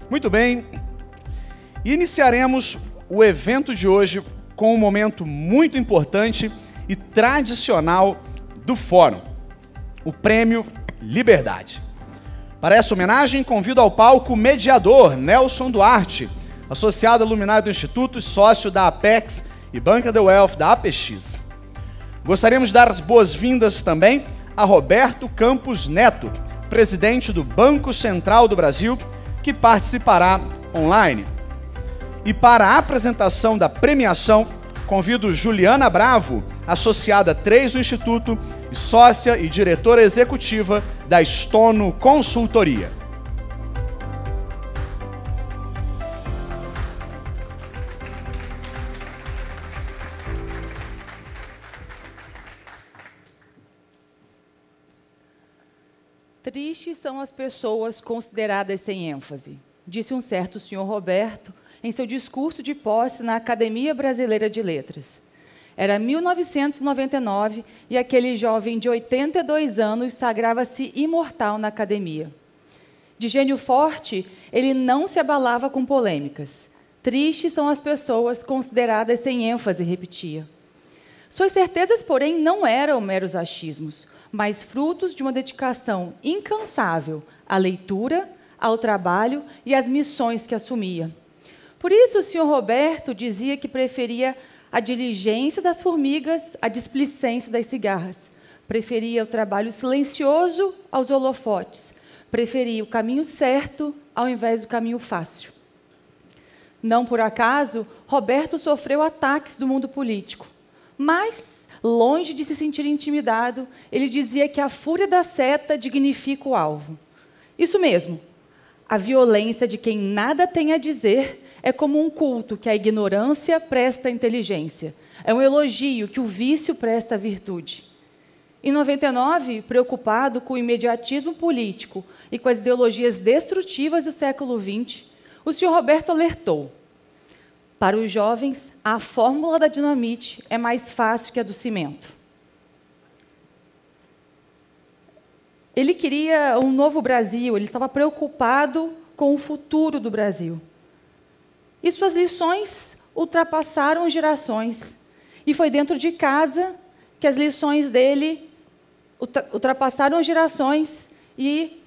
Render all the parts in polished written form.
Muito bem, iniciaremos o evento de hoje com um momento muito importante e tradicional do Fórum, o Prêmio Liberdade. Para essa homenagem, convido ao palco o mediador Nelson Duarte, associado luminário do Instituto e sócio da Apex e Banca The Wealth da APX. Gostaríamos de dar as boas-vindas também a Roberto Campos Neto, presidente do Banco Central do Brasil, que participará online. E para a apresentação da premiação, convido Juliana Bravo, associada 3 do Instituto e sócia e diretora executiva da Stono Consultoria. Tristes são as pessoas consideradas sem ênfase, disse um certo senhor Roberto em seu discurso de posse na Academia Brasileira de Letras. Era 1999 e aquele jovem de 82 anos sagrava-se imortal na academia. De gênio forte, ele não se abalava com polêmicas. Tristes são as pessoas consideradas sem ênfase, repetia. Suas certezas, porém, não eram meros achismos, mas frutos de uma dedicação incansável à leitura, ao trabalho e às missões que assumia. Por isso, o senhor Roberto dizia que preferia a diligência das formigas à displicência das cigarras. Preferia o trabalho silencioso aos holofotes. Preferia o caminho certo ao invés do caminho fácil. Não por acaso, Roberto sofreu ataques do mundo político. Mas, longe de se sentir intimidado, ele dizia que a fúria da seta dignifica o alvo. Isso mesmo. A violência de quem nada tem a dizer é como um culto que a ignorância presta à inteligência. É um elogio que o vício presta à virtude. Em 99, preocupado com o imediatismo político e com as ideologias destrutivas do século XX, o senhor Roberto alertou: para os jovens, a fórmula da dinamite é mais fácil que a do cimento. Ele queria um novo Brasil, ele estava preocupado com o futuro do Brasil. E suas lições ultrapassaram gerações. E foi dentro de casa que as lições dele ultrapassaram gerações e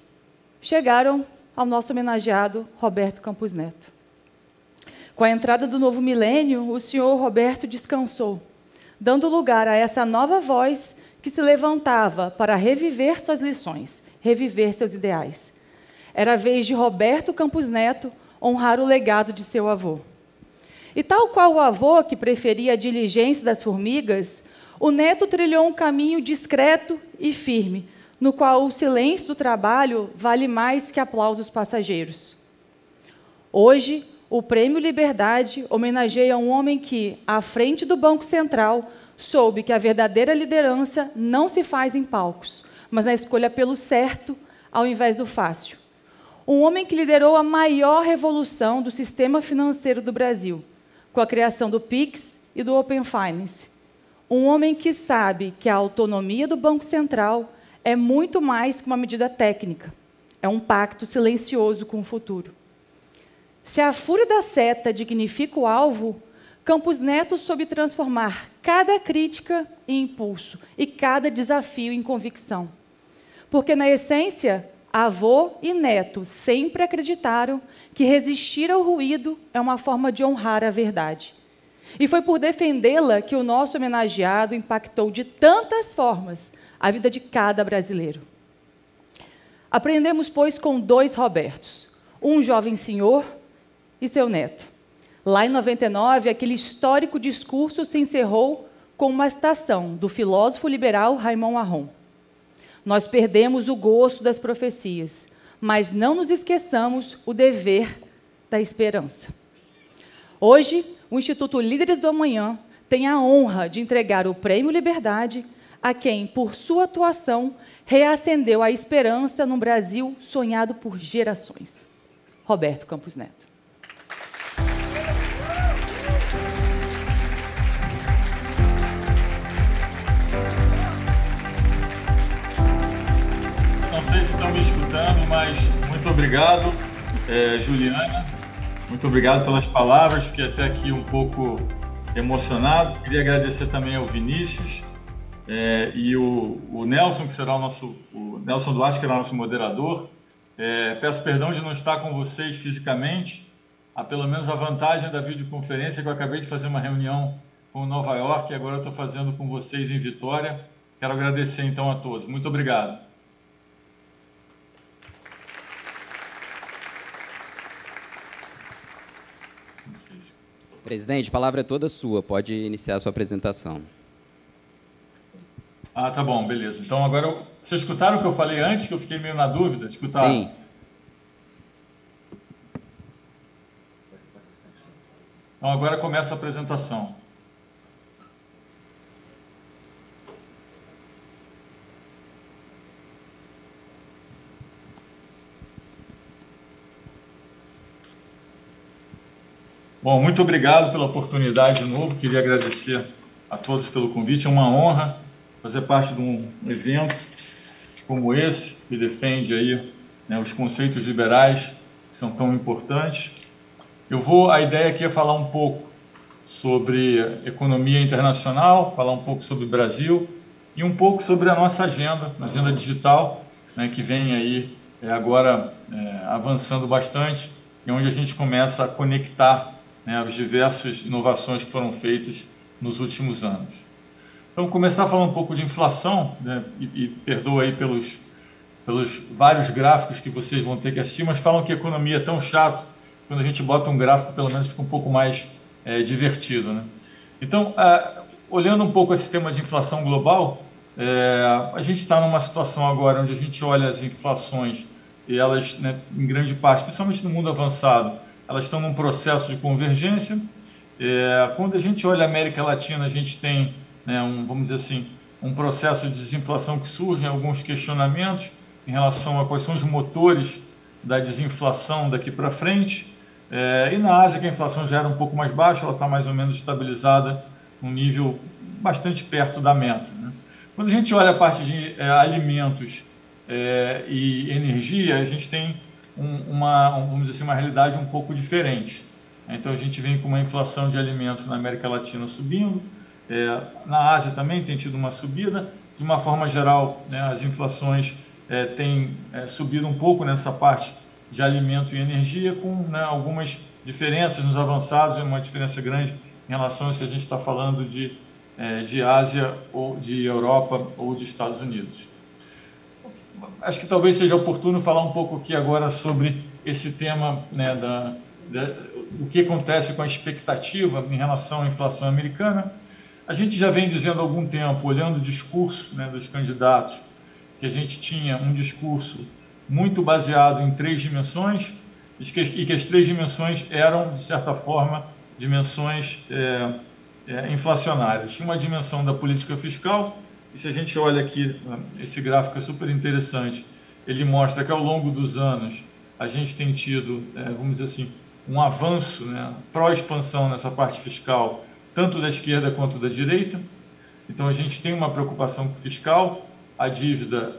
chegaram ao nosso homenageado Roberto Campos Neto. Com a entrada do novo milênio, o senhor Roberto descansou, dando lugar a essa nova voz que se levantava para reviver suas lições, reviver seus ideais. Era a vez de Roberto Campos Neto honrar o legado de seu avô. E tal qual o avô, que preferia a diligência das formigas, o neto trilhou um caminho discreto e firme, no qual o silêncio do trabalho vale mais que aplausos passageiros. Hoje, o Prêmio Liberdade homenageia um homem que, à frente do Banco Central, soube que a verdadeira liderança não se faz em palcos, mas na escolha pelo certo ao invés do fácil. Um homem que liderou a maior revolução do sistema financeiro do Brasil, com a criação do Pix e do Open Finance. Um homem que sabe que a autonomia do Banco Central é muito mais que uma medida técnica, é um pacto silencioso com o futuro. Se a fúria da seta dignifica o alvo, Campos Neto soube transformar cada crítica em impulso e cada desafio em convicção. Porque, na essência, avô e neto sempre acreditaram que resistir ao ruído é uma forma de honrar a verdade. E foi por defendê-la que o nosso homenageado impactou de tantas formas a vida de cada brasileiro. Aprendemos, pois, com 2 Robertos, um jovem senhor e seu neto. Lá em 99, aquele histórico discurso se encerrou com uma citação do filósofo liberal Raymond Aron. Nós perdemos o gosto das profecias, mas não nos esqueçamos o dever da esperança. Hoje, o Instituto Líderes do Amanhã tem a honra de entregar o Prêmio Liberdade a quem, por sua atuação, reacendeu a esperança num Brasil sonhado por gerações. Roberto Campos Neto. Não sei se estão me escutando, mas muito obrigado. Juliana, muito obrigado pelas palavras, fiquei até aqui um pouco emocionado. Queria agradecer também ao Vinícius e o Nelson, que será o Nelson Duarte, que será o nosso moderador. Peço perdão de não estar com vocês fisicamente. Há pelo menos a vantagem da videoconferência, que eu acabei de fazer uma reunião com Nova York e agora eu estou fazendo com vocês em Vitória. Quero agradecer então a todos. Muito obrigado. Presidente, a palavra é toda sua. Pode iniciar a sua apresentação. Ah, tá bom, beleza. Então agora, vocês escutaram o que eu falei antes, que eu fiquei meio na dúvida? Escutaram? Sim. Então agora começa a apresentação. Bom, muito obrigado pela oportunidade de novo. Queria agradecer a todos pelo convite. É uma honra fazer parte de um evento como esse, que defende aí, né, os conceitos liberais que são tão importantes. A ideia aqui é falar um pouco sobre economia internacional, falar um pouco sobre o Brasil e um pouco sobre a nossa agenda digital, né, que vem aí agora avançando bastante e onde a gente começa a conectar, né, as diversas inovações que foram feitas nos últimos anos. Então, começar a falar um pouco de inflação, né, e perdoa aí pelos vários gráficos que vocês vão ter que assistir, mas falam que a economia é tão chato, quando a gente bota um gráfico, pelo menos fica um pouco mais divertido, né? Então, olhando um pouco esse tema de inflação global, a gente está numa situação agora onde a gente olha as inflações e elas, né, em grande parte, principalmente no mundo avançado, elas estão num processo de convergência. Quando a gente olha a América Latina, a gente tem, né, vamos dizer assim, um processo de desinflação que surgem alguns questionamentos em relação a quais são os motores da desinflação daqui para frente. E na Ásia, que a inflação já era um pouco mais baixa, ela está mais ou menos estabilizada num nível bastante perto da meta, né? Quando a gente olha a parte de alimentos e energia, a gente tem vamos dizer assim, uma realidade um pouco diferente. Então a gente vem com uma inflação de alimentos na América Latina subindo, na Ásia também tem tido uma subida. De uma forma geral, né, as inflações têm subido um pouco nessa parte de alimento e energia, com, né, algumas diferenças nos avançados e uma diferença grande em relação a se a gente está falando de Ásia ou de Europa ou de Estados Unidos. Acho que talvez seja oportuno falar um pouco aqui agora sobre esse tema, né, do que acontece com a expectativa em relação à inflação americana. A gente já vem dizendo há algum tempo, olhando o discurso, né, dos candidatos, que a gente tinha um discurso muito baseado em 3 dimensões e que as 3 dimensões eram, de certa forma, dimensões inflacionárias. Tinha uma dimensão da política fiscal, e se a gente olha aqui, esse gráfico é super interessante, ele mostra que ao longo dos anos a gente tem tido, vamos dizer assim, um avanço, né, pró-expansão nessa parte fiscal, tanto da esquerda quanto da direita. Então a gente tem uma preocupação fiscal, a dívida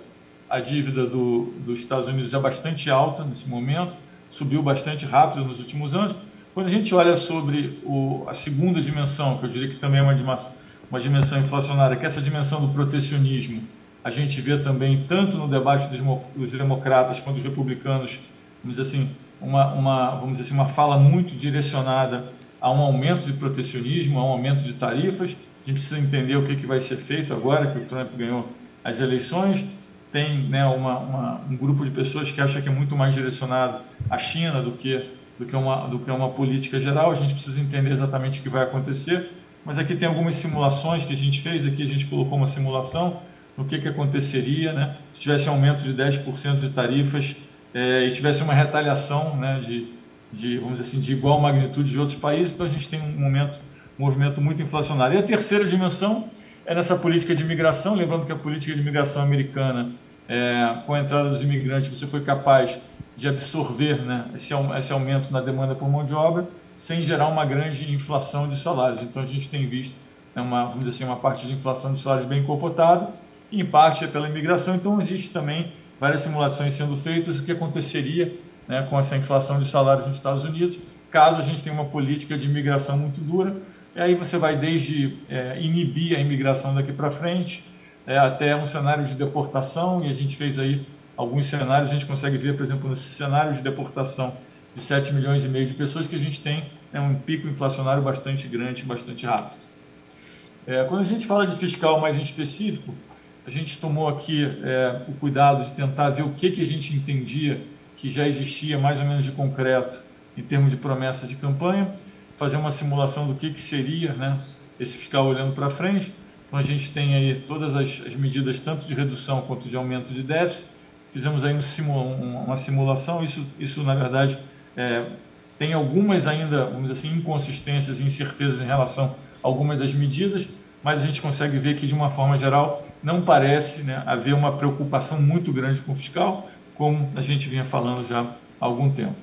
dos Estados Unidos é bastante alta nesse momento, subiu bastante rápido nos últimos anos. Quando a gente olha sobre a segunda dimensão, que eu diria que também é uma dimensão inflacionária, que é essa dimensão do protecionismo, a gente vê também, tanto no debate dos democratas quanto dos republicanos, vamos dizer assim, uma fala muito direcionada a um aumento de protecionismo, a um aumento de tarifas. A gente precisa entender o que vai ser feito agora que o Trump ganhou as eleições. Tem, né, um grupo de pessoas que acha que é muito mais direcionado à China do que uma política geral. A gente precisa entender exatamente o que vai acontecer. Mas aqui tem algumas simulações que a gente fez. Aqui a gente colocou uma simulação no que aconteceria, né, se tivesse aumento de 10% de tarifas e tivesse uma retaliação, né, vamos dizer assim, de igual magnitude de outros países. Então a gente tem um movimento muito inflacionário. E a terceira dimensão é nessa política de imigração. Lembrando que a política de imigração americana, com a entrada dos imigrantes, você foi capaz de absorver, né, esse aumento na demanda por mão de obra, sem gerar uma grande inflação de salários. Então a gente tem visto, né, vamos dizer assim, uma parte de inflação de salários bem comportada, e em parte é pela imigração. Então existe também várias simulações sendo feitas, o que aconteceria né, com essa inflação de salários nos Estados Unidos, caso a gente tenha uma política de imigração muito dura. E aí você vai desde inibir a imigração daqui para frente, até um cenário de deportação, e a gente fez aí alguns cenários, a gente consegue ver, por exemplo, nesse cenário de deportação de 7,5 milhões de pessoas, que a gente tem um pico inflacionário bastante grande, bastante rápido. Quando a gente fala de fiscal mais em específico, a gente tomou aqui o cuidado de tentar ver o que a gente entendia que já existia mais ou menos de concreto em termos de promessa de campanha, fazer uma simulação do que seria, né, esse fiscal olhando para frente. Então a gente tem aí todas as medidas, tanto de redução quanto de aumento de déficit. Fizemos aí uma simulação, isso na verdade tem algumas ainda, vamos dizer assim, inconsistências e incertezas em relação a algumas das medidas, mas a gente consegue ver que, de uma forma geral, não parece, né, haver uma preocupação muito grande com o fiscal, como a gente vinha falando já há algum tempo.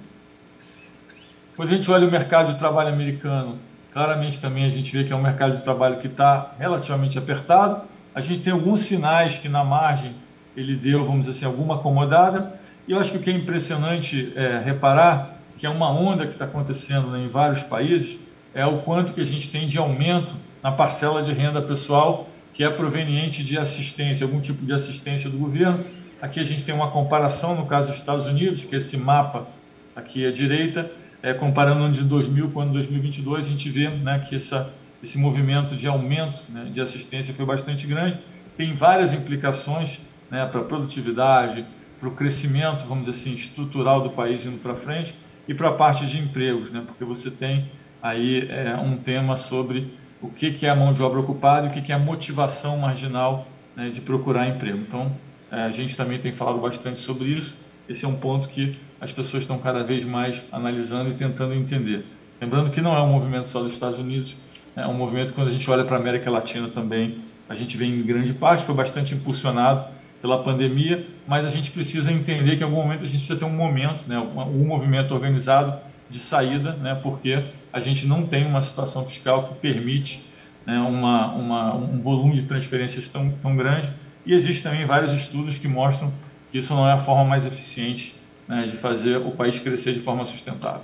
Quando a gente olha o mercado de trabalho americano, claramente também a gente vê que é um mercado de trabalho que está relativamente apertado. A gente tem alguns sinais que, na margem, ele deu, vamos dizer assim, alguma acomodada. E eu acho que o que é impressionante reparar que é uma onda que está acontecendo, né, em vários países, é o quanto que a gente tem de aumento na parcela de renda pessoal que é proveniente de assistência, algum tipo de assistência do governo. Aqui a gente tem uma comparação, no caso dos Estados Unidos, que esse mapa aqui à direita, comparando o ano de 2000 com o ano de 2022, a gente vê, né, que esse movimento de aumento, né, de assistência foi bastante grande. Tem várias implicações, né, para a produtividade, para o crescimento, vamos dizer assim, estrutural do país indo para frente, e para a parte de empregos, né, porque você tem aí um tema sobre o que é a mão de obra ocupada e o que é a motivação marginal, né, de procurar emprego. Então, a gente também tem falado bastante sobre isso. Esse é um ponto que as pessoas estão cada vez mais analisando e tentando entender. Lembrando que não é um movimento só dos Estados Unidos, é um movimento que, quando a gente olha para a América Latina também, a gente vê em grande parte, foi bastante impulsionado pela pandemia, mas a gente precisa entender que em algum momento a gente precisa ter um momento, né, um movimento organizado de saída, né, porque a gente não tem uma situação fiscal que permite, né, um volume de transferências tão grande, e existem também vários estudos que mostram que isso não é a forma mais eficiente, né, de fazer o país crescer de forma sustentável.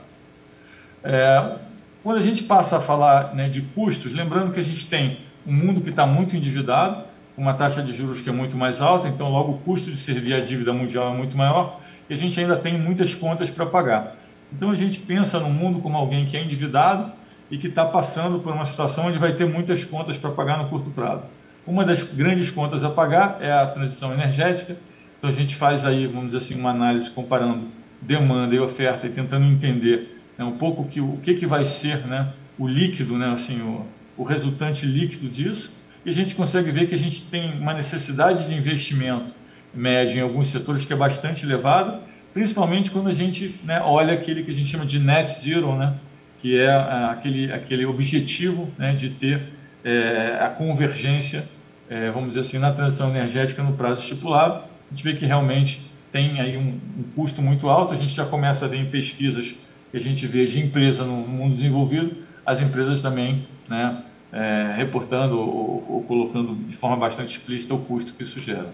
Quando a gente passa a falar, né, de custos, lembrando que a gente tem um mundo que está muito endividado, uma taxa de juros que é muito mais alta, então logo o custo de servir a dívida mundial é muito maior, e a gente ainda tem muitas contas para pagar. Então a gente pensa no mundo como alguém que é endividado e que está passando por uma situação onde vai ter muitas contas para pagar no curto prazo. Uma das grandes contas a pagar é a transição energética. Então a gente faz aí, vamos dizer assim, uma análise comparando demanda e oferta e tentando entender, né, um pouco o que vai ser, né, o líquido, né, assim, o resultante líquido disso. E a gente consegue ver que a gente tem uma necessidade de investimento médio em alguns setores que é bastante elevado, principalmente quando a gente, né, olha aquele que a gente chama de net zero, né, que é aquele objetivo, né, de ter a convergência, vamos dizer assim, na transição energética no prazo estipulado. A gente vê que realmente tem aí um custo muito alto. A gente já começa a ver em pesquisas que a gente vê de empresa no mundo desenvolvido, as empresas também, né, reportando ou colocando de forma bastante explícita o custo que isso gera.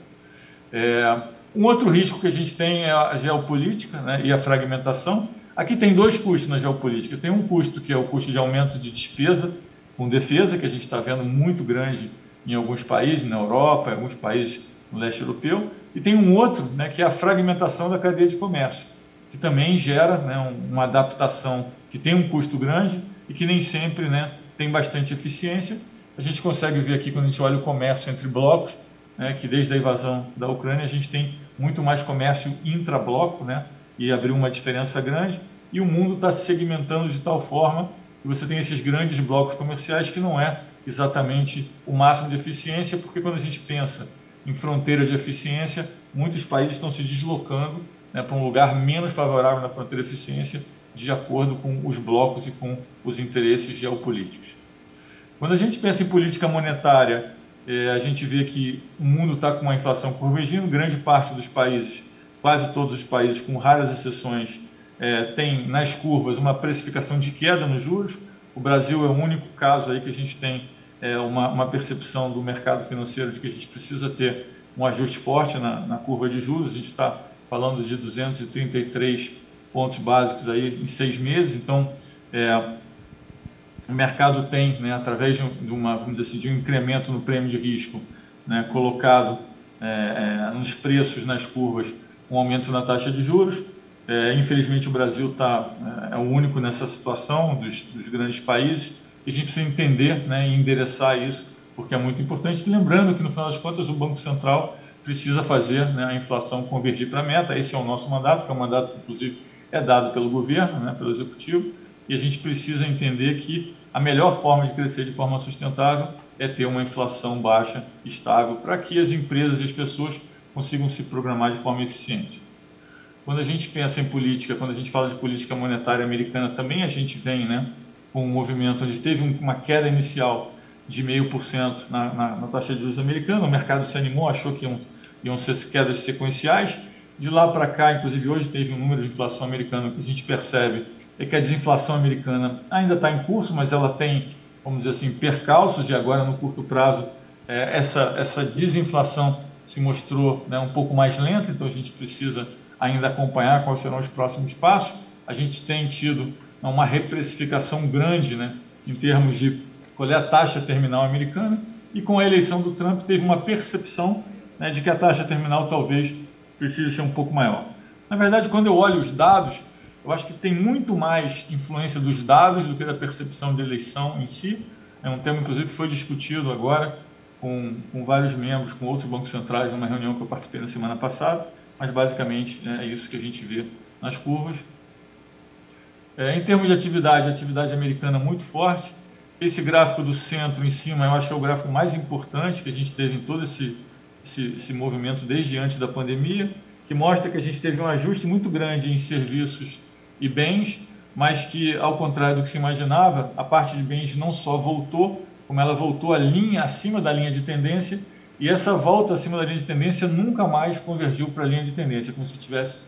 Um outro risco que a gente tem é a geopolítica, né, e a fragmentação. Aqui tem dois custos na geopolítica. Tem um custo que é o custo de aumento de despesa com defesa, que a gente está vendo muito grande em alguns países, na Europa, em alguns países no leste europeu. E tem um outro, né, que é a fragmentação da cadeia de comércio, que também gera, né, uma adaptação que tem um custo grande e que nem sempre, né, tem bastante eficiência. A gente consegue ver aqui, quando a gente olha o comércio entre blocos, né, que desde a invasão da Ucrânia a gente tem muito mais comércio intra-bloco, né, e abriu uma diferença grande, e o mundo está se segmentando de tal forma que você tem esses grandes blocos comerciais que não é exatamente o máximo de eficiência, porque quando a gente pensa em fronteira de eficiência, muitos países estão se deslocando, né, para um lugar menos favorável na fronteira de eficiência, de acordo com os blocos e com os interesses geopolíticos. Quando a gente pensa em política monetária, a gente vê que o mundo está com uma inflação convergindo, grande parte dos países, quase todos os países, com raras exceções, tem nas curvas uma precificação de queda nos juros. O Brasil é o único caso aí que a gente tem uma percepção do mercado financeiro de que a gente precisa ter um ajuste forte na curva de juros. A gente está falando de 233 pontos básicos aí em 6 meses. Então, o mercado tem, né, através vamos dizer assim, de um incremento no prêmio de risco, né, colocado nos preços, nas curvas, um aumento na taxa de juros. Infelizmente, o Brasil é o único nessa situação dos grandes países, e a gente precisa entender, né, e endereçar isso, porque é muito importante. Lembrando que, no final das contas, o Banco Central precisa fazer, né, a inflação convergir para a meta. Esse é o nosso mandato, que é um mandato que, inclusive, é dado pelo governo, né, pelo Executivo, e a gente precisa entender que a melhor forma de crescer de forma sustentável é ter uma inflação baixa, estável, para que as empresas e as pessoas consigam se programar de forma eficiente. Quando a gente pensa em política, quando a gente fala de política monetária americana, também a gente vem, né, com um movimento onde teve uma queda inicial de 0,5% na taxa de juros americana. O mercado se animou, achou que iam ser quedas sequenciais. De lá para cá, inclusive hoje teve um número de inflação americana que a gente percebe é que a desinflação americana ainda está em curso, mas ela tem, vamos dizer assim, percalços, e agora no curto prazo essa desinflação se mostrou, né, um pouco mais lenta, então a gente precisa ainda acompanhar quais serão os próximos passos. A gente tem tido uma reprecificação grande, né, em termos de qual é a taxa terminal americana, e com a eleição do Trump teve uma percepção, né, de que a taxa terminal talvez precise ser um pouco maior. Na verdade, quando eu olho os dados, eu acho que tem muito mais influência dos dados do que da percepção de eleição em si. É um tema, inclusive, que foi discutido agora com vários membros, com outros bancos centrais, numa reunião que eu participei na semana passada, mas basicamente é isso que a gente vê nas curvas. Em termos de atividade, a atividade americana muito forte. Esse gráfico do centro em cima, eu acho que é o gráfico mais importante que a gente teve em todo esse movimento desde antes da pandemia, que mostra que a gente teve um ajuste muito grande em serviços e bens, mas que, ao contrário do que se imaginava, a parte de bens não só voltou, como ela voltou acima da linha de tendência, e essa volta acima da linha de tendência nunca mais convergiu para a linha de tendência, como se tivesse,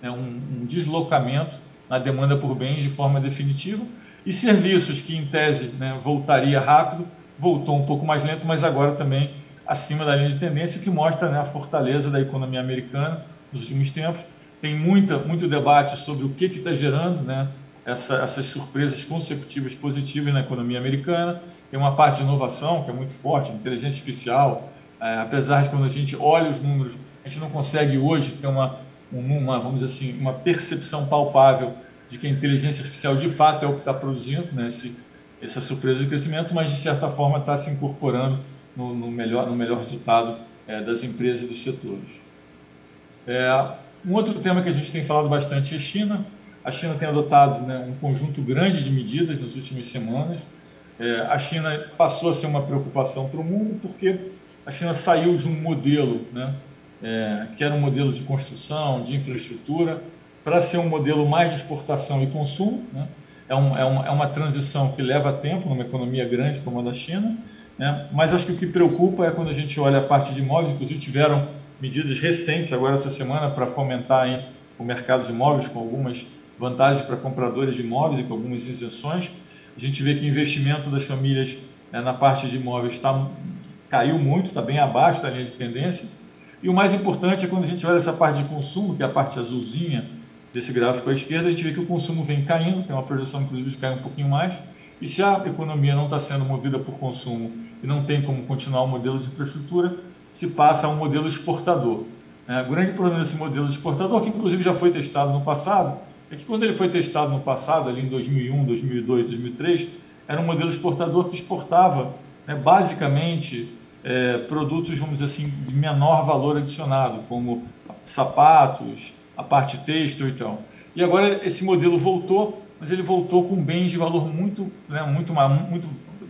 né, um deslocamento na demanda por bens de forma definitiva. E serviços, que em tese, né, voltaria rápido, voltou um pouco mais lento, mas agora também acima da linha de tendência, o que mostra, né, a fortaleza da economia americana nos últimos tempos. Tem muito debate sobre o que está gerando, né, essas surpresas consecutivas positivas na economia americana. Tem uma parte de inovação que é muito forte, inteligência artificial, apesar de quando a gente olha os números, a gente não consegue hoje ter vamos dizer assim, uma percepção palpável de que a inteligência artificial de fato é o que está produzindo, né, essa surpresa de crescimento, mas de certa forma está se incorporando no melhor resultado das empresas e dos setores. Um outro tema que a gente tem falado bastante é a China. A China tem adotado, né, um conjunto grande de medidas nas últimas semanas. A China passou a ser uma preocupação para o mundo porque a China saiu de um modelo, né, que era um modelo de construção, de infraestrutura, para ser um modelo mais de exportação e consumo, né? É uma transição que leva tempo numa economia grande como a da China, né? Mas acho que o que preocupa é quando a gente olha a parte de imóveis. Inclusive tiveram medidas recentes agora essa semana para fomentar o mercado de imóveis, com algumas vantagens para compradores de imóveis e com algumas isenções. A gente vê que o investimento das famílias, na parte de imóveis caiu muito, está bem abaixo da linha de tendência. E o mais importante é quando a gente olha essa parte de consumo, que é a parte azulzinha desse gráfico à esquerda, a gente vê que o consumo vem caindo, tem uma projeção inclusive de cair um pouquinho mais, e se a economia não está sendo movida por consumo e não tem como continuar o modelo de infraestrutura, se passa a um modelo exportador. O grande problema desse modelo de exportador, que inclusive já foi testado no passado, é que quando ele foi testado no passado, ali em 2001, 2002, 2003, era um modelo exportador que exportava, né, basicamente produtos, vamos dizer assim, de menor valor adicionado, como sapatos, a parte têxtil e tal. E agora esse modelo voltou, mas ele voltou com bens de valor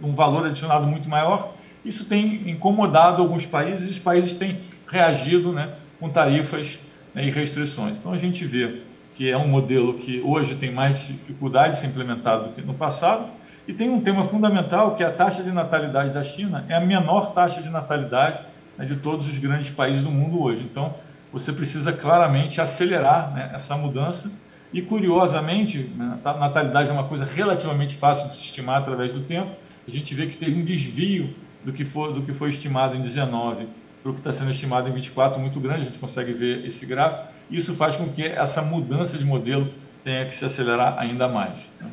um valor adicionado muito maior. Isso tem incomodado alguns países, e os países têm reagido, né, com tarifas, né, e restrições. Então a gente vê que é um modelo que hoje tem mais dificuldade de ser implementado do que no passado. E tem um tema fundamental, que é a taxa de natalidade da China. É a menor taxa de natalidade, né, de todos os grandes países do mundo hoje. Então você precisa claramente acelerar, né, essa mudança. E, curiosamente, a natalidade é uma coisa relativamente fácil de se estimar através do tempo. A gente vê que teve um desvio do que foi estimado em 19 para o que está sendo estimado em 24, muito grande. A gente consegue ver esse gráfico. Isso faz com que essa mudança de modelo tenha que se acelerar ainda mais, né?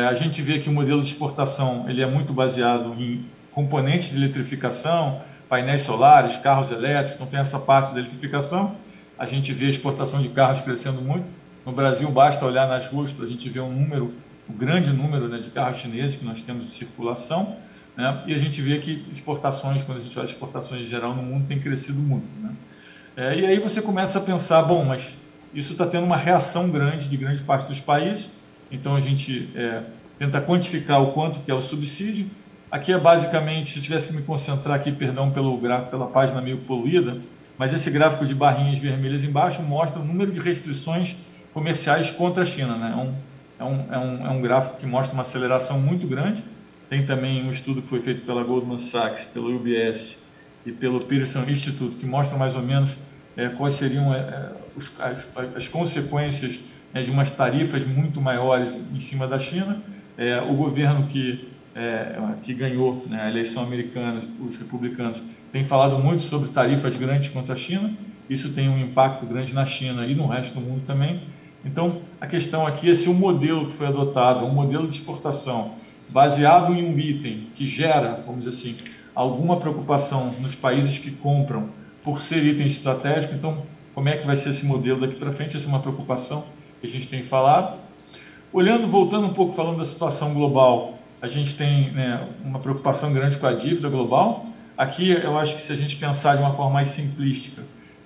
A gente vê que o modelo de exportação ele é muito baseado em componentes de eletrificação, painéis solares, carros elétricos, então tem essa parte da eletrificação. A gente vê a exportação de carros crescendo muito. No Brasil, basta olhar nas ruas para a gente ver um grande número, né, de carros chineses que nós temos em circulação, né? E a gente vê que exportações, quando a gente olha exportações em geral no mundo, tem crescido muito, né? E aí você começa a pensar, bom, mas isso está tendo uma reação grande de grande parte dos países, então a gente tenta quantificar o quanto que é o subsídio. Aqui é basicamente, se eu tivesse que me concentrar aqui, perdão pela página meio poluída, mas esse gráfico de barrinhas vermelhas embaixo mostra o número de restrições comerciais contra a China, né? É um gráfico que mostra uma aceleração muito grande. Tem também um estudo que foi feito pela Goldman Sachs, pelo UBS e pelo Pearson Institute, que mostra mais ou menos quais seriam as consequências, né, de umas tarifas muito maiores em cima da China. O governo que ganhou, né, a eleição americana, os republicanos, tem falado muito sobre tarifas grandes contra a China. Isso tem um impacto grande na China e no resto do mundo também. Então, a questão aqui é se o modelo que foi adotado, um modelo de exportação baseado em um item que gera, vamos dizer assim, alguma preocupação nos países que compram por ser item estratégico. Então, como é que vai ser esse modelo daqui para frente? Essa é uma preocupação que a gente tem falado. Voltando um pouco, falando da situação global, a gente tem, né, uma preocupação grande com a dívida global. Aqui, eu acho que se a gente pensar de uma forma mais simplística,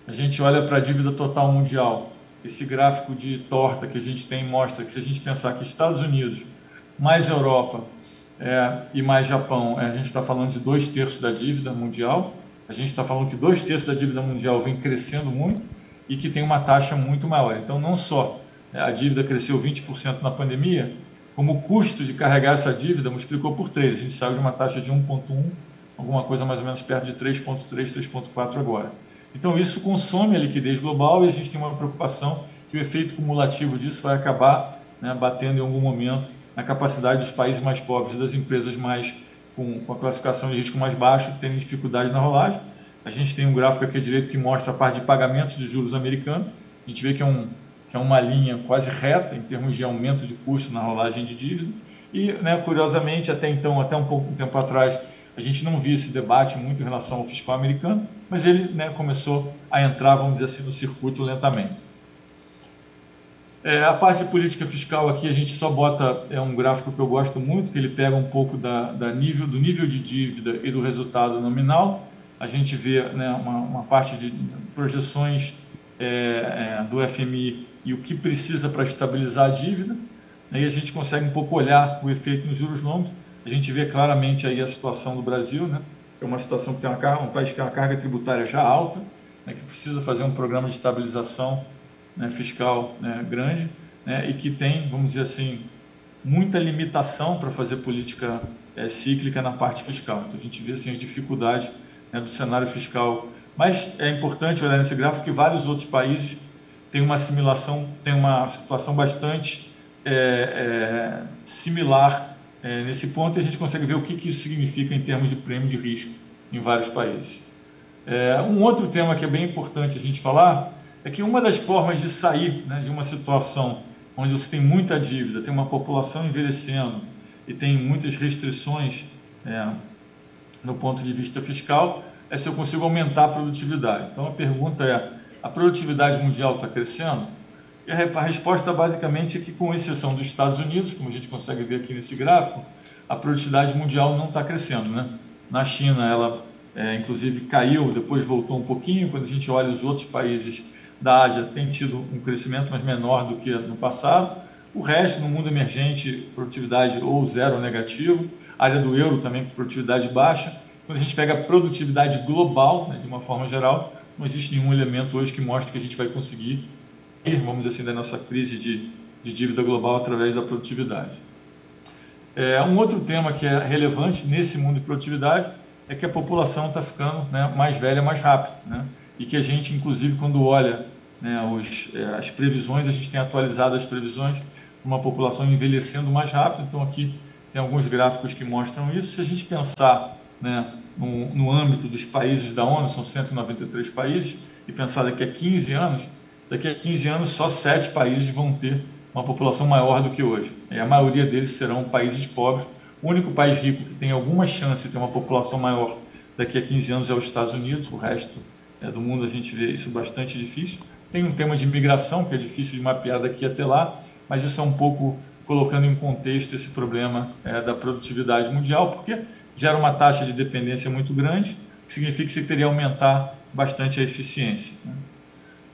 a gente olha para a dívida total mundial. Esse gráfico de torta que a gente tem mostra que, se a gente pensar que Estados Unidos, mais Europa e mais Japão, a gente está falando de 2/3 da dívida mundial. A gente está falando que 2/3 da dívida mundial vem crescendo muito e que tem uma taxa muito maior. Então, não só a dívida cresceu 20% na pandemia, como o custo de carregar essa dívida multiplicou por 3. A gente saiu de uma taxa de 1,1, alguma coisa mais ou menos perto de 3,3, 3,4 agora. Então, isso consome a liquidez global e a gente tem uma preocupação que o efeito cumulativo disso vai acabar, né, batendo em algum momento na capacidade dos países mais pobres, das empresas mais com a classificação de risco mais baixo, terem dificuldade na rolagem. A gente tem um gráfico aqui à direita que mostra a parte de pagamentos de juros americanos. A gente vê que é uma linha quase reta em termos de aumento de custo na rolagem de dívida. E, né, curiosamente, até um tempo atrás, a gente não via esse debate muito em relação ao fiscal americano, mas ele, né, começou a entrar, vamos dizer assim, no circuito lentamente. A parte de política fiscal aqui a gente só bota, um gráfico que eu gosto muito, que ele pega um pouco do nível de dívida e do resultado nominal. A gente vê, né, uma parte de projeções do FMI e o que precisa para estabilizar a dívida. Aí a gente consegue um pouco olhar o efeito nos juros longos. A gente vê claramente aí a situação do Brasil, né? É uma situação que tem um país que tem uma carga tributária já alta, né, que precisa fazer um programa de estabilização, né, fiscal, né, grande, né, e que tem, vamos dizer assim, muita limitação para fazer política cíclica na parte fiscal. Então a gente vê assim, as dificuldades, né, do cenário fiscal. Mas é importante olhar nesse gráfico que vários outros países têm uma assimilação, têm uma situação bastante similar nesse ponto, e a gente consegue ver o que isso significa em termos de prêmio de risco em vários países. Um outro tema que é bem importante a gente falar é que uma das formas de sair, né, de uma situação onde você tem muita dívida, tem uma população envelhecendo e tem muitas restrições no ponto de vista fiscal, é se eu consigo aumentar a produtividade. Então a pergunta é: a produtividade mundial está crescendo? E a resposta basicamente é que, com exceção dos Estados Unidos, como a gente consegue ver aqui nesse gráfico, a produtividade mundial não está crescendo, né? Na China ela inclusive caiu, depois voltou um pouquinho. Quando a gente olha os outros países da Ásia, tem tido um crescimento, mas menor do que no passado. O resto, no mundo emergente, produtividade ou zero ou negativo. A área do euro também com produtividade baixa. Quando a gente pega a produtividade global, né, de uma forma geral, não existe nenhum elemento hoje que mostre que a gente vai conseguir ir, vamos dizer assim, da nossa crise de dívida global através da produtividade. Um outro tema que é relevante nesse mundo de produtividade é que a população está ficando, né, mais velha mais rápido, né? E que a gente, inclusive, quando olha, né, as previsões, a gente tem atualizado as previsões para uma população envelhecendo mais rápido. Então aqui tem alguns gráficos que mostram isso. Se a gente pensar, né, no âmbito dos países da ONU, são 193 países, e pensar daqui a 15 anos, daqui a 15 anos só 7 países vão ter uma população maior do que hoje. E a maioria deles serão países pobres. O único país rico que tem alguma chance de ter uma população maior daqui a 15 anos é os Estados Unidos. O resto do mundo a gente vê isso bastante difícil. Tem um tema de imigração que é difícil de mapear daqui até lá, mas isso é um pouco colocando em contexto esse problema da produtividade mundial, porque gera uma taxa de dependência muito grande, que significa que você teria que aumentar bastante a eficiência, né?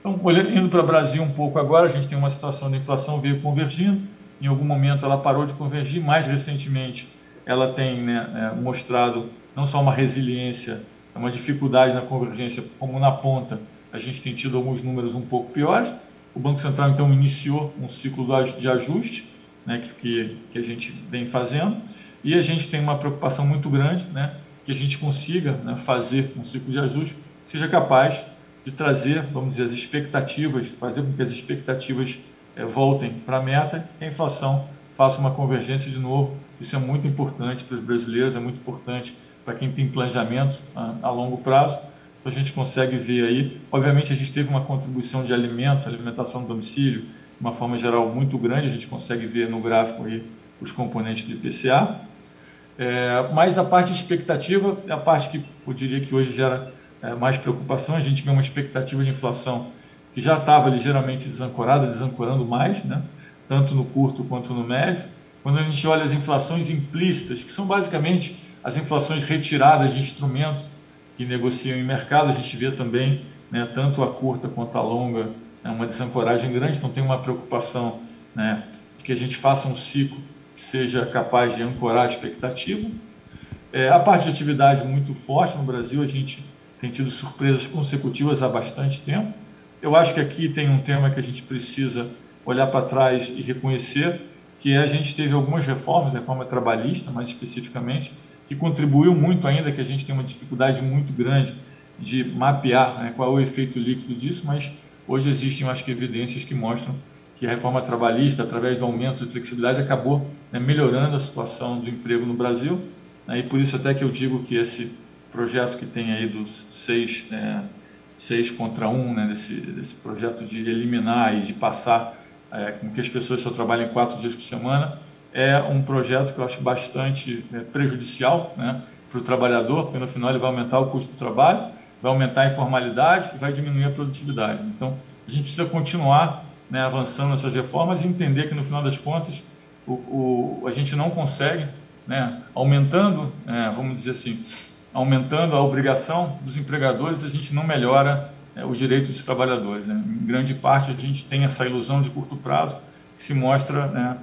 Então, indo para o Brasil um pouco agora, a gente tem uma situação de inflação veio convergindo, em algum momento ela parou de convergir, mais recentemente ela tem, né, mostrado não só uma resiliência, uma dificuldade na convergência, como na ponta a gente tem tido alguns números um pouco piores. O Banco Central, então, iniciou um ciclo de ajuste, né, que a gente vem fazendo, e a gente tem uma preocupação muito grande, né, que a gente consiga, né, fazer um ciclo de ajuste que seja capaz de trazer, vamos dizer, as expectativas, fazer com que as expectativas voltem para a meta, que a inflação faça uma convergência de novo. Isso é muito importante para os brasileiros, é muito importante para quem tem planejamento a longo prazo. Então, a gente consegue ver aí, obviamente a gente teve uma contribuição de alimentação do domicílio, de uma forma geral muito grande, a gente consegue ver no gráfico aí os componentes do IPCA, mas a parte de expectativa é a parte que eu diria que hoje gera mais preocupação. A gente vê uma expectativa de inflação que já estava ligeiramente desancorada, desancorando mais, né? Tanto no curto quanto no médio. Quando a gente olha as inflações implícitas, que são basicamente as inflações retiradas de instrumento que negociam em mercado, a gente vê também, né, tanto a curta quanto a longa, uma desancoragem grande. Então tem uma preocupação, né, de que a gente faça um ciclo que seja capaz de ancorar a expectativa. A parte de atividade muito forte no Brasil, a gente tem tido surpresas consecutivas há bastante tempo. Eu acho que aqui tem um tema que a gente precisa olhar para trás e reconhecer, que a gente teve algumas reformas, reforma trabalhista mais especificamente, que contribuiu muito ainda, que a gente tem uma dificuldade muito grande de mapear, né, qual é o efeito líquido disso, mas hoje existem, eu acho que, evidências que mostram que a reforma trabalhista, através do aumento de flexibilidade, acabou, né, melhorando a situação do emprego no Brasil, né, e por isso até que eu digo que esse projeto que tem aí dos 6 contra 1, né, desse projeto de eliminar e de passar com que as pessoas só trabalhem 4 dias por semana, é um projeto que eu acho bastante prejudicial, né, para o trabalhador, porque no final ele vai aumentar o custo do trabalho, vai aumentar a informalidade e vai diminuir a produtividade. Então, a gente precisa continuar, né, avançando nessas reformas e entender que, no final das contas, a gente não consegue, né, aumentando, vamos dizer assim, aumentando a obrigação dos empregadores, a gente não melhora os direitos dos trabalhadores, né? Em grande parte, a gente tem essa ilusão de curto prazo que se mostra, né,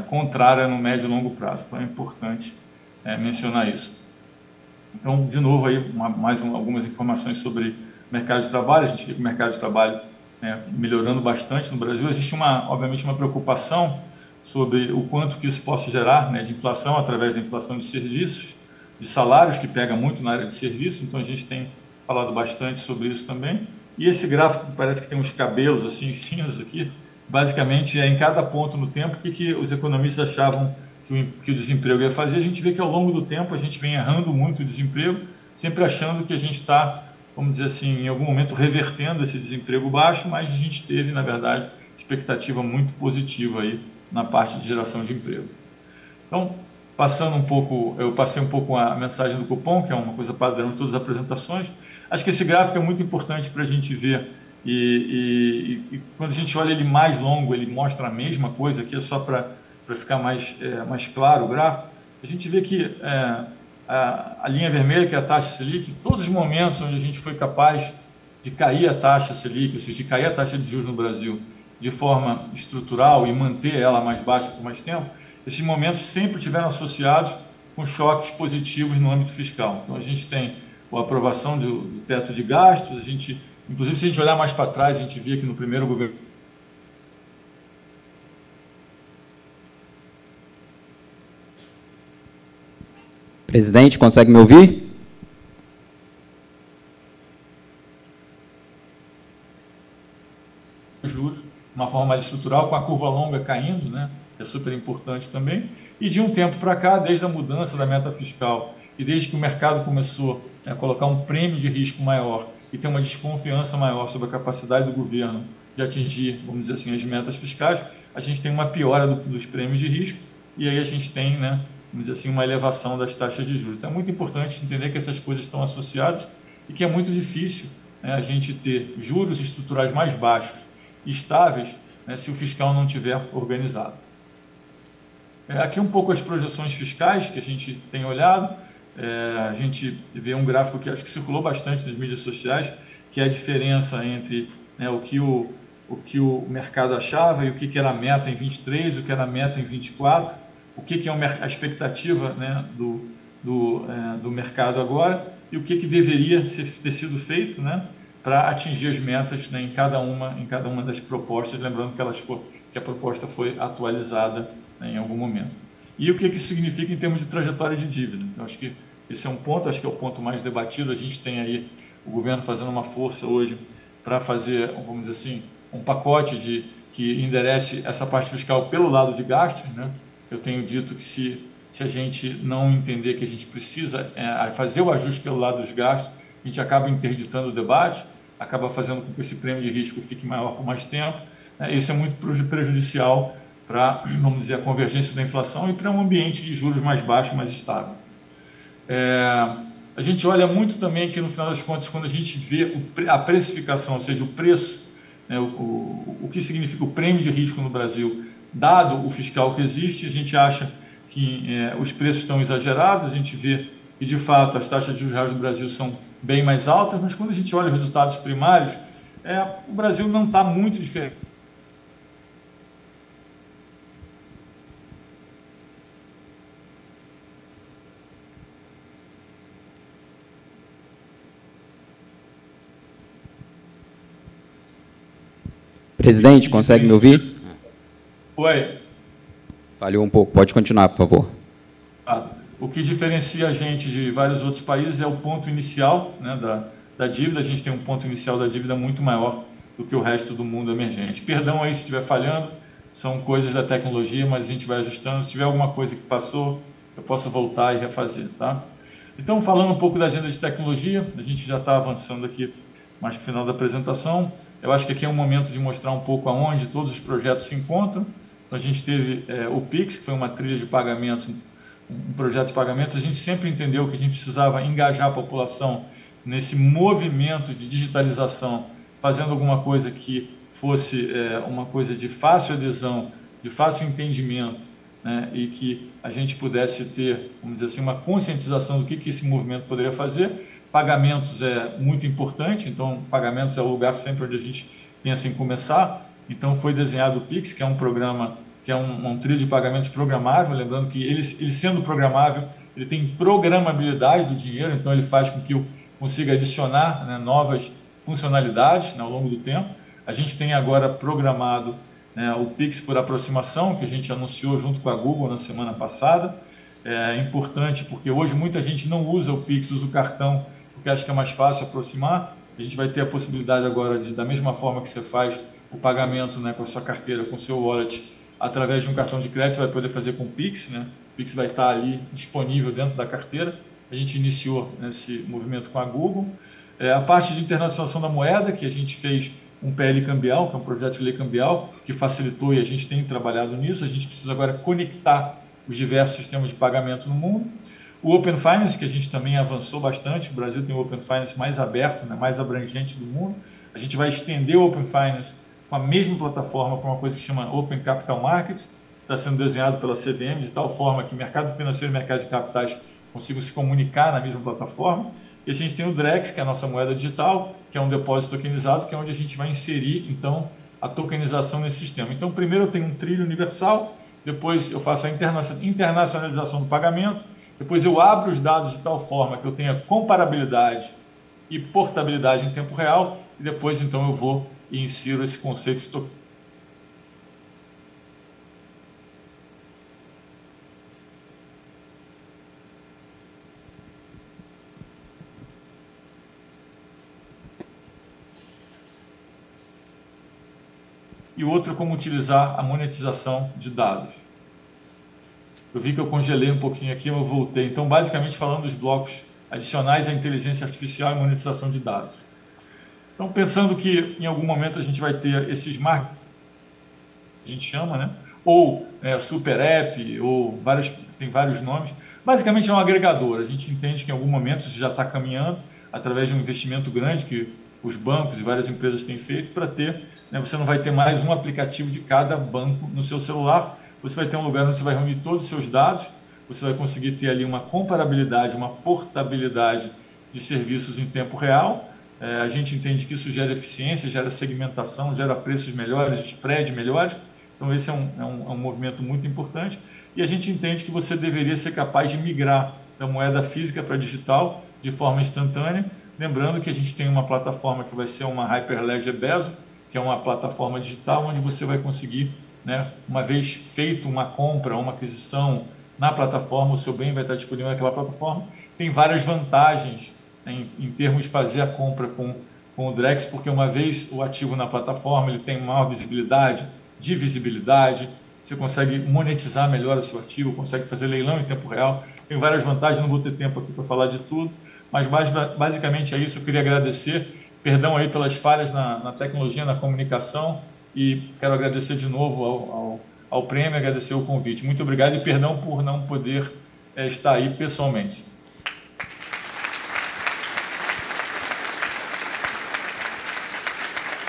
contrária no médio e longo prazo. Então, é importante mencionar isso. Então, de novo, aí, algumas informações sobre o mercado de trabalho. A gente vê que o mercado de trabalho melhorando bastante no Brasil. Existe, obviamente, uma preocupação sobre o quanto que isso possa gerar, né, de inflação através da inflação de serviços, de salários, que pega muito na área de serviço. Então, a gente tem falado bastante sobre isso também. E esse gráfico parece que tem uns cabelos assim cinzas aqui, basicamente em cada ponto no tempo que os economistas achavam que o desemprego ia fazer. A gente vê que ao longo do tempo a gente vem errando muito o desemprego, sempre achando que a gente está, vamos dizer assim, em algum momento revertendo esse desemprego baixo, mas a gente teve, na verdade, expectativa muito positiva aí na parte de geração de emprego. Então, eu passei um pouco a mensagem do cupom, que é uma coisa padrão de todas as apresentações. Acho que esse gráfico é muito importante para a gente ver, e quando a gente olha ele mais longo, ele mostra a mesma coisa. Aqui é só para ficar mais claro o gráfico. A gente vê que a linha vermelha, que é a taxa Selic, todos os momentos onde a gente foi capaz de cair a taxa Selic, ou seja, de cair a taxa de juros no Brasil de forma estrutural e manter ela mais baixa por mais tempo, esses momentos sempre tiveram associados com choques positivos no âmbito fiscal. Então, a gente tem a aprovação do teto de gastos, inclusive, se a gente olhar mais para trás, a gente via que no primeiro governo... Presidente, consegue me ouvir? Juros, de uma forma mais estrutural, com a curva longa caindo, né? É super importante também. E de um tempo para cá, desde a mudança da meta fiscal e desde que o mercado começou a colocar um prêmio de risco maior e ter uma desconfiança maior sobre a capacidade do governo de atingir, vamos dizer assim, as metas fiscais, a gente tem uma piora dos prêmios de risco e aí a gente tem, né, vamos dizer assim, uma elevação das taxas de juros. Então é muito importante entender que essas coisas estão associadas e que é muito difícil, né, a gente ter juros estruturais mais baixos e estáveis, né, se o fiscal não estiver organizado. Aqui um pouco as projeções fiscais que a gente tem olhado. A gente vê um gráfico que acho que circulou bastante nas mídias sociais, que é a diferença entre, né, o que o mercado achava e o que era a meta em 23, o que era a meta em 24, o que é a expectativa, né, do mercado agora e o que deveria ter sido feito, né, para atingir as metas, né, em cada uma das propostas, lembrando que a proposta foi atualizada, né, em algum momento. E o que isso significa em termos de trajetória de dívida. Então, acho que esse é um ponto, acho que é o ponto mais debatido. A gente tem aí o governo fazendo uma força hoje para fazer, vamos dizer assim, um pacote que enderece essa parte fiscal pelo lado de gastos, né? Eu tenho dito que se a gente não entender que a gente precisa fazer o ajuste pelo lado dos gastos, a gente acaba interditando o debate, acaba fazendo com que esse prêmio de risco fique maior por mais tempo. Isso é muito prejudicial para, vamos dizer, a convergência da inflação e para um ambiente de juros mais baixo, mais estável. A gente olha muito também que, no final das contas, quando a gente vê a precificação, ou seja, o preço, né, o que significa o prêmio de risco no Brasil, dado o fiscal que existe, a gente acha que os preços estão exagerados, a gente vê que, de fato, as taxas de juros reais do Brasil são bem mais altas, mas quando a gente olha os resultados primários, o Brasil não está muito diferente. Presidente, consegue me ouvir? Oi. Falhou um pouco, pode continuar, por favor. O que diferencia a gente de vários outros países é o ponto inicial, né, da dívida. A gente tem um ponto inicial da dívida muito maior do que o resto do mundo emergente. Perdão aí se estiver falhando, são coisas da tecnologia, mas a gente vai ajustando. Se tiver alguma coisa que passou, eu posso voltar e refazer, tá? Então, falando um pouco da agenda de tecnologia, a gente já está avançando aqui mais para o final da apresentação. Eu acho que aqui é um momento de mostrar um pouco aonde todos os projetos se encontram. Então, a gente teve o PIX, que foi uma trilha de pagamentos, um projeto de pagamentos. A gente sempre entendeu que a gente precisava engajar a população nesse movimento de digitalização, fazendo alguma coisa que fosse uma coisa de fácil adesão, de fácil entendimento, né, e que a gente pudesse ter, vamos dizer assim, uma conscientização do que esse movimento poderia fazer. Pagamentos é muito importante, então pagamentos é o lugar sempre onde a gente pensa em começar. Então foi desenhado o PIX, que é um programa, que é um trilho de pagamentos programável, lembrando que ele sendo programável, ele tem programabilidade do dinheiro, então ele faz com que eu consiga adicionar, né, novas funcionalidades, né, ao longo do tempo. A gente tem agora programado, né, o PIX por aproximação, que a gente anunciou junto com a Google na semana passada. É importante porque hoje muita gente não usa o PIX, usa o cartão, porque acha que é mais fácil aproximar. A gente vai ter a possibilidade agora de, da mesma forma que você faz o pagamento, né, com a sua carteira, com o seu wallet, através de um cartão de crédito, você vai poder fazer com o PIX, né? O PIX vai estar ali disponível dentro da carteira. A gente iniciou esse movimento com a Google. A parte de internacionalização da moeda, que a gente fez um PL cambial, que é um projeto de lei cambial, que facilitou e a gente tem trabalhado nisso. A gente precisa agora conectar os diversos sistemas de pagamento no mundo. O Open Finance, que a gente também avançou bastante, o Brasil tem o Open Finance mais aberto, né, mais abrangente do mundo. A gente vai estender o Open Finance com a mesma plataforma para uma coisa que chama Open Capital Markets, que está sendo desenhado pela CVM, de tal forma que mercado financeiro e mercado de capitais consigam se comunicar na mesma plataforma. E a gente tem o DREX, que é a nossa moeda digital, que é um depósito tokenizado, que é onde a gente vai inserir, então, a tokenização nesse sistema. Então, primeiro eu tenho um trilho universal, depois eu faço a internacionalização do pagamento, depois eu abro os dados de tal forma que eu tenha comparabilidade e portabilidade em tempo real, e depois, então, eu vou e insiro esse conceito de token. E outro é como utilizar a monetização de dados. Eu vi que eu congelei um pouquinho aqui, mas eu voltei. Então, basicamente, falando dos blocos adicionais à inteligência artificial e monetização de dados. Então, pensando que em algum momento a gente vai ter esse smart, a gente chama, né? Ou super app, ou tem vários nomes. Basicamente é um agregador. A gente entende que em algum momento isso já está caminhando através de um investimento grande que os bancos e várias empresas têm feito para ter, né? Você não vai ter mais um aplicativo de cada banco no seu celular. Você vai ter um lugar onde você vai reunir todos os seus dados, você vai conseguir ter ali uma comparabilidade, uma portabilidade de serviços em tempo real. A gente entende que isso gera eficiência, gera segmentação, gera preços melhores, spread melhores. Então, esse é um movimento muito importante. E a gente entende que você deveria ser capaz de migrar da moeda física para digital de forma instantânea. Lembrando que a gente tem uma plataforma que vai ser uma Hyperledger Bezo, que é uma plataforma digital onde você vai conseguir, né, uma vez feito uma compra, uma aquisição na plataforma, o seu bem vai estar disponível naquela plataforma. Tem várias vantagens, né, em termos de fazer a compra com o Drex, porque uma vez o ativo na plataforma, ele tem maior visibilidade, divisibilidade, você consegue monetizar melhor o seu ativo, consegue fazer leilão em tempo real, tem várias vantagens, não vou ter tempo aqui para falar de tudo, mas basicamente é isso. Eu queria agradecer, perdão aí pelas falhas na tecnologia, na comunicação, e quero agradecer de novo ao prêmio, agradecer o convite. Muito obrigado e perdão por não poder estar aí pessoalmente.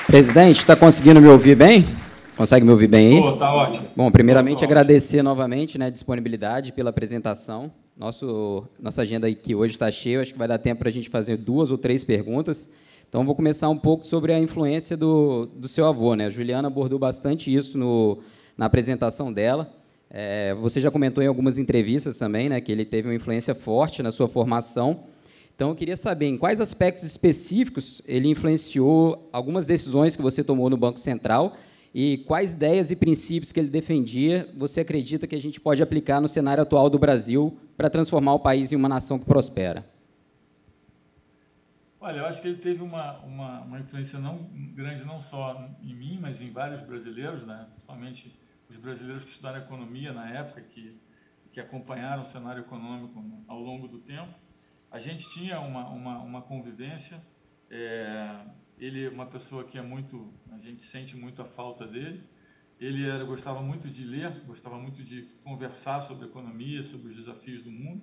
Presidente, está conseguindo me ouvir bem? Consegue me ouvir bem aí? Está ótimo. Bom, primeiramente agradecer novamente, né, a disponibilidade pela apresentação. Nossa agenda aqui hoje está cheia, acho que vai dar tempo para a gente fazer 2 ou 3 perguntas. Então, vou começar um pouco sobre a influência do seu avô, né? A Juliana abordou bastante isso na apresentação dela. Você já comentou em algumas entrevistas também, né, que ele teve uma influência forte na sua formação. Então, eu queria saber em quais aspectos específicos ele influenciou algumas decisões que você tomou no Banco Central e quais ideias e princípios que ele defendia você acredita que a gente pode aplicar no cenário atual do Brasil para transformar o país em uma nação que prospera? Olha, eu acho que ele teve uma influência grande não só em mim, mas em vários brasileiros, né? Principalmente os brasileiros que estudaram economia na época, que acompanharam o cenário econômico ao longo do tempo. A gente tinha uma convivência, ele é uma pessoa que a gente sente muito a falta dele. Ele gostava muito de ler, gostava muito de conversar sobre economia, sobre os desafios do mundo.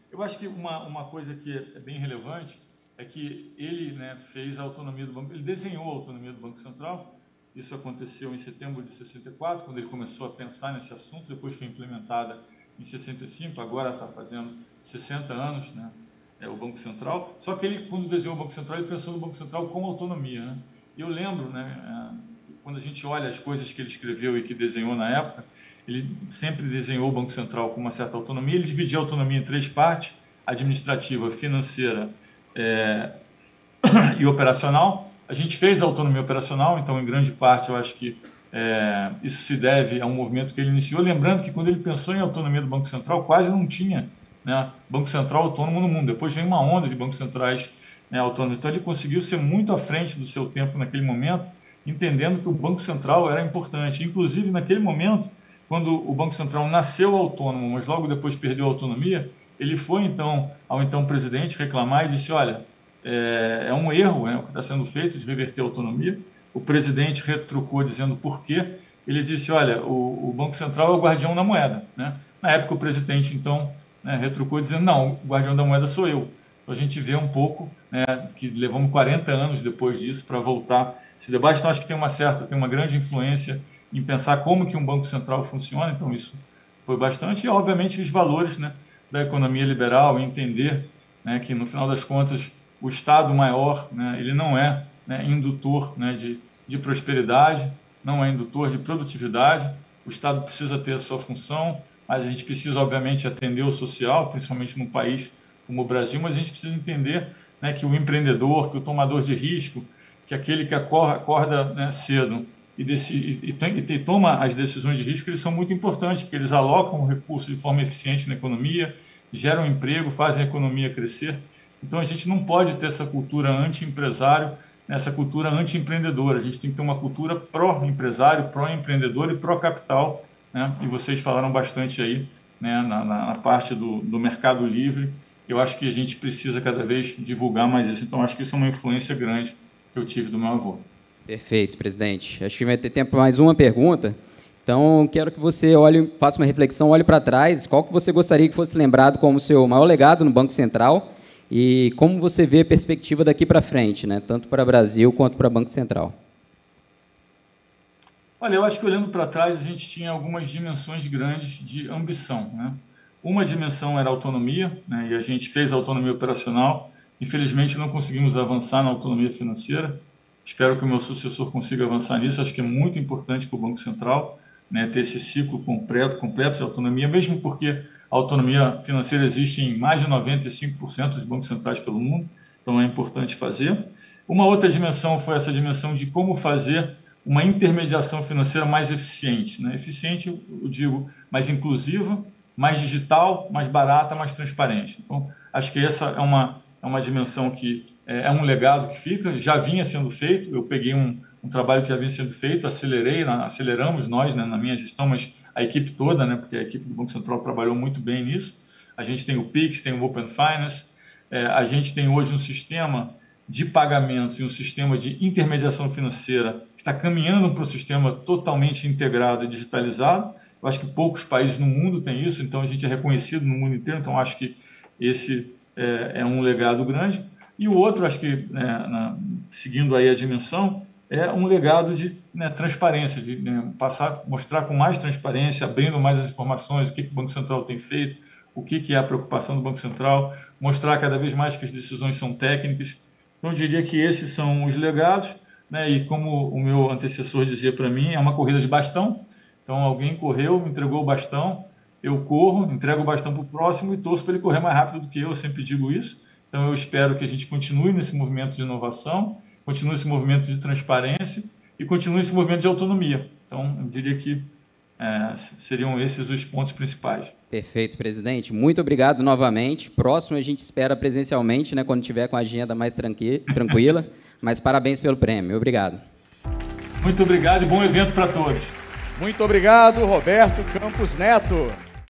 Eu acho que uma coisa que é bem relevante é que ele, né, fez a autonomia do banco, ele desenhou a autonomia do Banco Central. Isso aconteceu em setembro de 64, quando ele começou a pensar nesse assunto, depois foi implementada em 65, agora está fazendo 60 anos, né, o Banco Central. Só que ele, quando desenhou o Banco Central, ele pensou no Banco Central como autonomia, né? E eu lembro, né, quando a gente olha as coisas que ele escreveu e que desenhou na época, ele sempre desenhou o Banco Central com uma certa autonomia. Ele dividia a autonomia em 3 partes: administrativa, financeira e operacional. A gente fez a autonomia operacional, então, em grande parte, eu acho que isso se deve a um movimento que ele iniciou. Lembrando que, quando ele pensou em autonomia do Banco Central, quase não tinha, né, Banco Central autônomo no mundo. Depois veio uma onda de bancos centrais, né, autônomos. Então, ele conseguiu ser muito à frente do seu tempo naquele momento, entendendo que o Banco Central era importante. Inclusive, naquele momento, quando o Banco Central nasceu autônomo, mas logo depois perdeu a autonomia, ele foi, então, ao então presidente reclamar e disse: olha, é um erro, né, o que está sendo feito de reverter a autonomia. O presidente retrucou dizendo por quê. Ele disse: olha, o Banco Central é o guardião da moeda, né? Na época, o presidente, então, né, retrucou dizendo: não, o guardião da moeda sou eu. Então, a gente vê um pouco, né, que levamos 40 anos depois disso para voltar esse debate. Então, acho que tem uma grande influência em pensar como que um Banco Central funciona. Então, isso foi bastante. E, obviamente, os valores, né, da economia liberal, e entender, né, que, no final das contas, o Estado maior, né, ele não é, né, indutor, né, de prosperidade, não é indutor de produtividade. O Estado precisa ter a sua função, mas a gente precisa, obviamente, atender o social, principalmente num país como o Brasil, mas a gente precisa entender, né, que o empreendedor, que o tomador de risco, que aquele que acorda, né, cedo e toma as decisões de risco, eles são muito importantes, porque eles alocam o recurso de forma eficiente na economia, geram emprego, fazem a economia crescer. Então, a gente não pode ter essa cultura anti-empresário, essa cultura anti-empreendedora. A gente tem que ter uma cultura pró-empresário, pró-empreendedor e pró-capital, né? E vocês falaram bastante aí, né, na parte do mercado livre eu acho que a gente precisa cada vez divulgar mais isso. Então, acho que isso é uma influência grande que eu tive do meu avô. Perfeito, presidente. Acho que vai ter tempo para mais uma pergunta. Então, quero que você faça uma reflexão, olhe para trás. Qual que você gostaria que fosse lembrado como o seu maior legado no Banco Central e como você vê a perspectiva daqui para frente, né? Tanto para o Brasil quanto para o Banco Central? Olha, eu acho que olhando para trás, a gente tinha algumas dimensões grandes de ambição, né? Uma dimensão era a autonomia, né? E a gente fez a autonomia operacional. Infelizmente, não conseguimos avançar na autonomia financeira. Espero que o meu sucessor consiga avançar nisso. Acho que é muito importante para o Banco Central, né, ter esse ciclo completo de autonomia, mesmo porque a autonomia financeira existe em mais de 95% dos bancos centrais pelo mundo, então é importante fazer. Uma outra dimensão foi essa dimensão de como fazer uma intermediação financeira mais eficiente, né? Eficiente, eu digo, mais inclusiva, mais digital, mais barata, mais transparente. Então, acho que essa é uma dimensão que é um legado que fica, já vinha sendo feito, eu peguei um trabalho que já vinha sendo feito, aceleramos nós, né, na minha gestão, mas a equipe toda, né, porque a equipe do Banco Central trabalhou muito bem nisso. A gente tem o Pix, tem o Open Finance, a gente tem hoje um sistema de pagamentos e um sistema de intermediação financeira que está caminhando para um sistema totalmente integrado e digitalizado. Eu acho que poucos países no mundo têm isso, então a gente é reconhecido no mundo inteiro, então acho que esse é um legado grande. E o outro, acho que, seguindo aí a dimensão, é um legado de transparência, de mostrar com mais transparência, abrindo mais as informações, o que o Banco Central tem feito, o que é a preocupação do Banco Central, mostrar cada vez mais que as decisões são técnicas. Então, eu diria que esses são os legados, né? E como o meu antecessor dizia para mim, é uma corrida de bastão. Então, alguém correu, me entregou o bastão, eu corro, entrego o bastão para o próximo e torço para ele correr mais rápido do que eu sempre digo isso. Então, eu espero que a gente continue nesse movimento de inovação, continue esse movimento de transparência e continue esse movimento de autonomia. Então, eu diria que seriam esses os pontos principais. Perfeito, presidente. Muito obrigado novamente. Próximo a gente espera presencialmente, né, quando tiver com a agenda mais tranquila. Mas parabéns pelo prêmio. Obrigado. Muito obrigado e bom evento para todos. Muito obrigado, Roberto Campos Neto.